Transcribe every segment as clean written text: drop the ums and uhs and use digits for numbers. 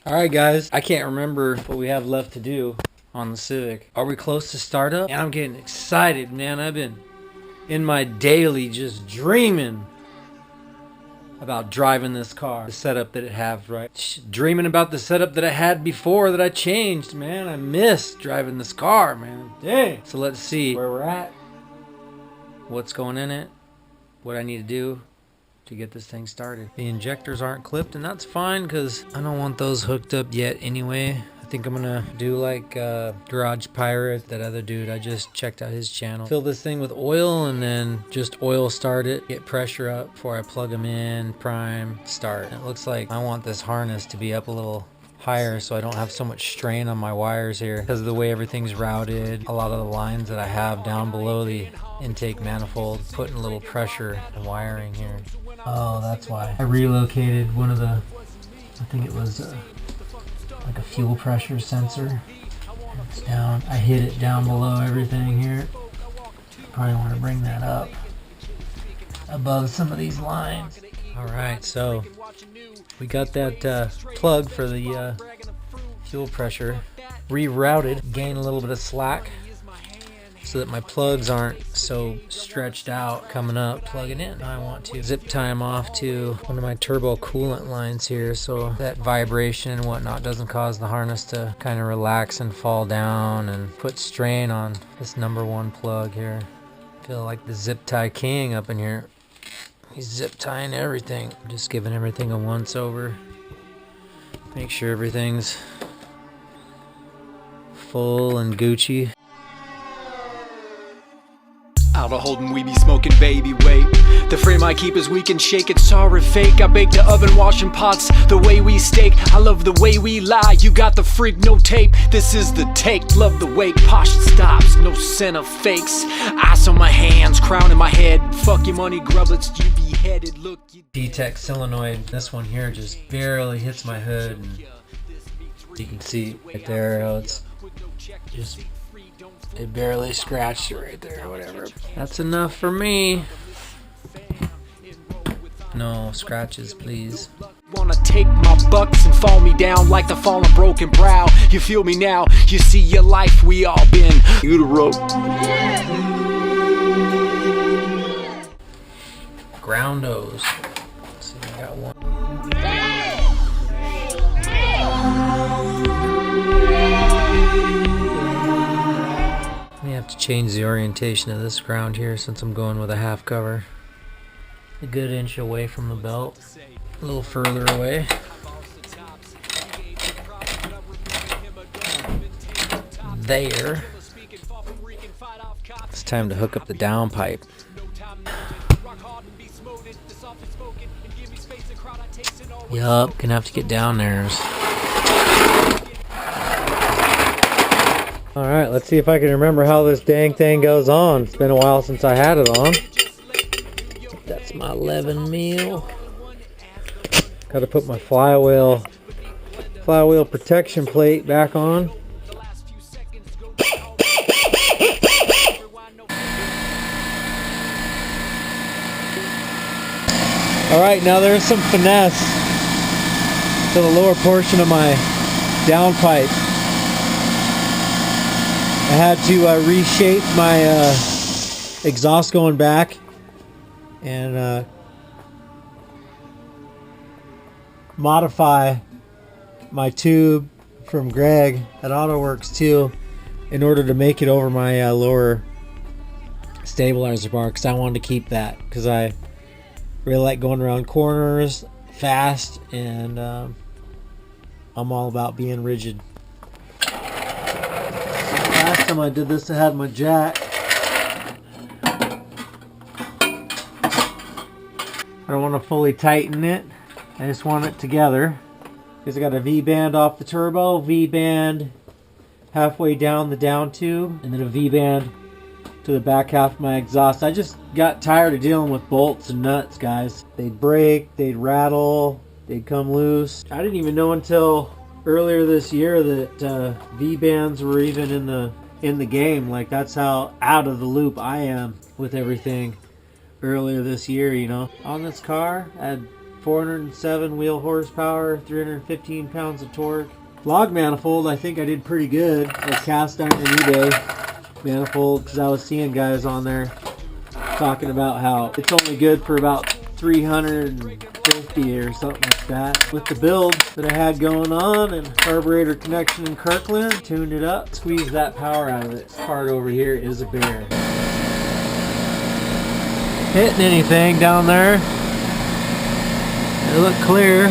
Alright guys, I can't remember what we have left to do on the Civic. Are we close to startup? And I'm getting excited, man. I've been in my daily just dreaming about driving this car. The setup that it has, right? Dreaming about the setup that I had before that I changed, man. I miss driving this car, man. Dang. So let's see where we're at, what's going in it, what I need to do to get this thing started. The injectors aren't clipped, and that's fine because I don't want those hooked up yet anyway. I think I'm gonna do like Garage Pirate, that other dude. I just checked out his channel. Fill this thing with oil and then just oil start it, get pressure up before I plug them in, prime, start. It looks like I want this harness to be up a little higher so I don't have so much strain on my wires here because of the way everything's routed. A lot of the lines that I have down below the intake manifold, putting a little pressure and wiring here. Oh, that's why. I relocated one of the, I think it was like a fuel pressure sensor. It's down. I hid it down below everything here. Probably want to bring that up above some of these lines. Alright, so we got that plug for the fuel pressure rerouted, gain a little bit of slack so that my plugs aren't so stretched out coming up, plugging in. I want to zip tie them off to one of my turbo coolant lines here so that vibration and whatnot doesn't cause the harness to kind of relax and fall down and put strain on this #1 plug here. I feel like the zip tie king up in here. He's zip tying everything. Just giving everything a once over. Make sure everything's full and Gucci. Out of holding, we be smoking, baby, wait. The frame I keep is weak and shake, it's sorry fake. I bake the oven, washing pots, the way we steak. I love the way we lie, you got the freak, no tape. This is the take, love the wake. Posh stops, no scent of fakes. Ice on my hands, crown in my head. Fuck your money, grublets, you be headed. Look, you D-Tech solenoid. This one here just barely hits my hood. And you can see right there how it's just, it barely scratched it right there, whatever. That's enough for me. No scratches, please. Wanna take my bucks and fall me down like the fall of broken brow. You feel me now, you see your life, we all been utero. Groundos. Let's see, I got one. I have to change the orientation of this ground here since I'm going with a half cover. A good inch away from the belt, a little further away. There. It's time to hook up the downpipe. Yup, gonna have to get down there. Alright, let's see if I can remember how this dang thing goes on. It's been a while since I had it on. That's my 11 mil. Gotta put my flywheel protection plate back on. Alright, now there's some finesse to the lower portion of my downpipe. I had to reshape my exhaust going back and modify my tube from Greg at AutoWorks too in order to make it over my lower stabilizer bar, because I wanted to keep that because I really like going around corners fast, and I'm all about being rigid. Last time I did this I had my jack. I don't want to fully tighten it, I just want it together because I got a V-band off the turbo, V-band halfway down the down tube, and then a V-band to to the back half of my exhaust. I just got tired of dealing with bolts and nuts, guys. They'd break, they'd rattle, they'd come loose. I didn't even know until earlier this year that V-bands were even in the game. Like, that's how out of the loop I am with everything. Earlier this year, you know, on this car, I had 407 wheel horsepower, 315 pounds of torque. Log manifold, I think I did pretty good. A cast iron eBay manifold, because I was seeing guys on there talking about how it's only good for about 350 or something like that. With the build that I had going on and carburetor connection in Kirkland, tuned it up, squeezed that power out of it. This part over here is a bear. Hitting anything down there? They look clear.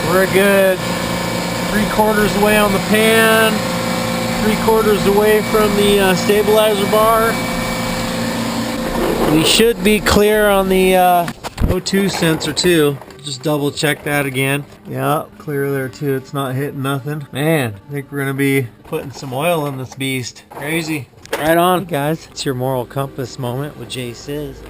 We're good 3/4 away on the pan, 3/4 away from the stabilizer bar. We should be clear on the O2 sensor too. Just double check that again. Yeah, clear there too. It's not hitting nothing. Man, I think we're gonna be putting some oil in this beast. Crazy. Right on, guys. It's your moral compass moment with Jay Sizz.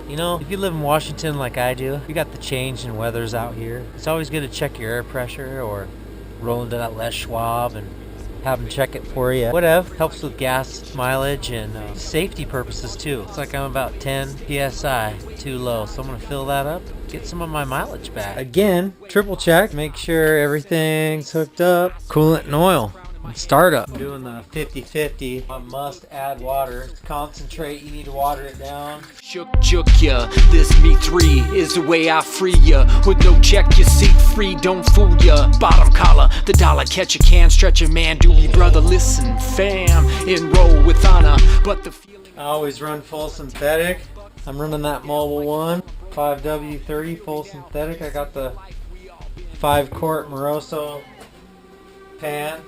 You know, if you live in Washington like I do, you got the change in weathers out here. It's always good to check your air pressure or roll into that Les Schwab and have them check it for you. Whatever. Helps with gas mileage and safety purposes too. It's like I'm about 10 PSI too low, so I'm gonna fill that up, get some of my mileage back. Again, triple check, make sure everything's hooked up. Coolant and oil. Startup. I'm doing the 50-50. I must add water. Concentrate, you need to water it down. Shook ya, this me 3 is the way I free ya. With no check, you seat free, don't fool ya. Bottom collar, the dollar catch a can, stretch a man, do we brother, listen, fam, enroll with honor, but the feeling. I always run full synthetic. I'm running that Mobile one, 5W30 full synthetic. I got the 5-quart Moroso pan.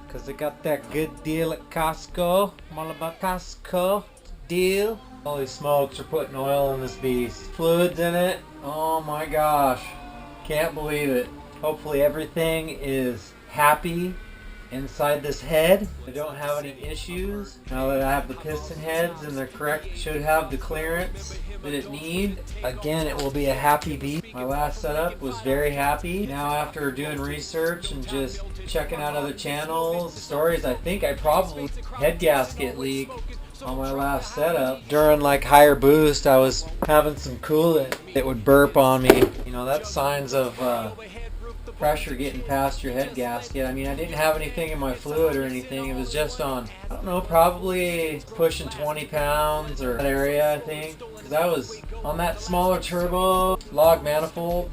Cause I got that good deal at Costco. I'm all about Costco deal. Holy smokes, we're putting oil in this beast. Fluids in it. Oh my gosh. Can't believe it. Hopefully everything is happy inside this head. I don't have any issues. Now that I have the piston heads and they're correct, should have the clearance that it needs. Again, it will be a happy beast. My last setup was very happy. Now after doing research and just checking out other channels, stories, I think I probably head gasket leak on my last setup. During like higher boost, I was having some coolant that would burp on me. You know, that's signs of pressure getting past your head gasket. I mean, I didn't have anything in my fluid or anything. It was just on, I don't know, probably pushing 20 pounds or that area, I think. Because I was on that smaller turbo log manifold.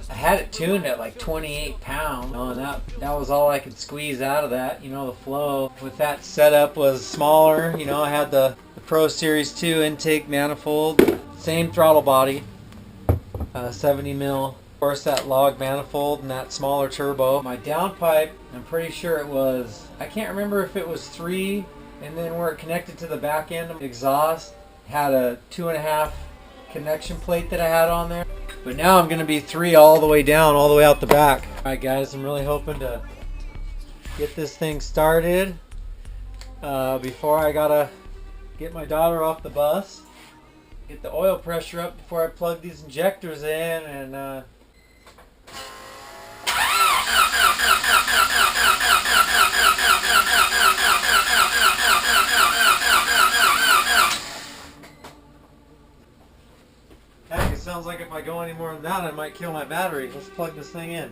I had it tuned at like 28 pounds. You know, and that was all I could squeeze out of that. You know, the flow with that setup was smaller. You know, I had the Pro Series 2 intake manifold. Same throttle body. 70 mil. Of course, that log manifold and that smaller turbo. My downpipe, I'm pretty sure it was, I can't remember if it was 3, and then where it connected to the back end of the exhaust, had a 2.5 connection plate that I had on there. But now I'm going to be 3 all the way down, all the way out the back. Alright guys, I'm really hoping to get this thing started before I gotta get my daughter off the bus. Get the oil pressure up before I plug these injectors in, and heck, it sounds like if I go any more than that, I might kill my battery. Let's plug this thing in.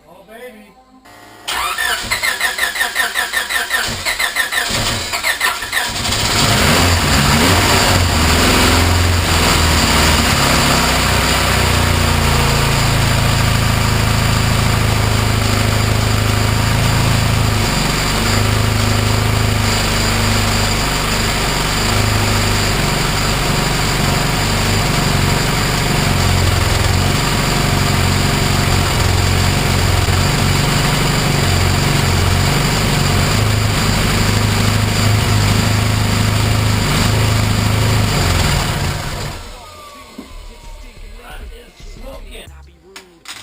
Oh baby.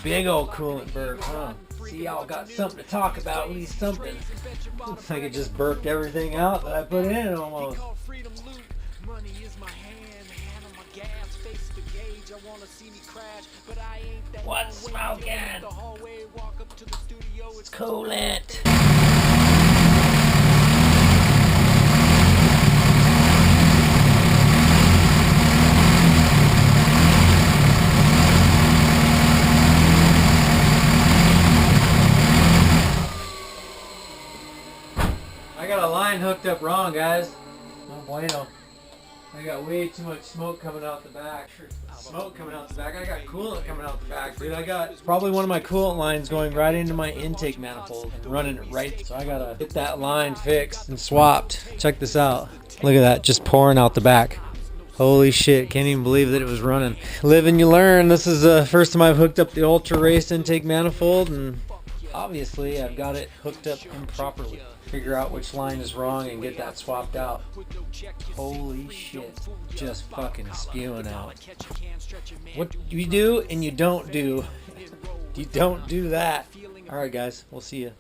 Big old coolant burp, huh? See, y'all got something to talk about, at least something. Looks like it just burped everything out that I put in almost. What's smoking? It's coolant. I got a line hooked up wrong, guys. No bueno. I got way too much smoke coming out the back. Smoke coming out the back. I got coolant coming out the back, dude. I got probably one of my coolant lines going right into my intake manifold and running it right. So I gotta get that line fixed and swapped. Check this out. Look at that, just pouring out the back. Holy shit, can't even believe that it was running. Live and you learn. This is the first time I've hooked up the Ultra Race intake manifold, and obviously I've got it hooked up improperly. Figure out which line is wrong and get that swapped out. Holy shit, just fucking spewing out. What you do and you don't do. You don't do that. Alright guys, we'll see you.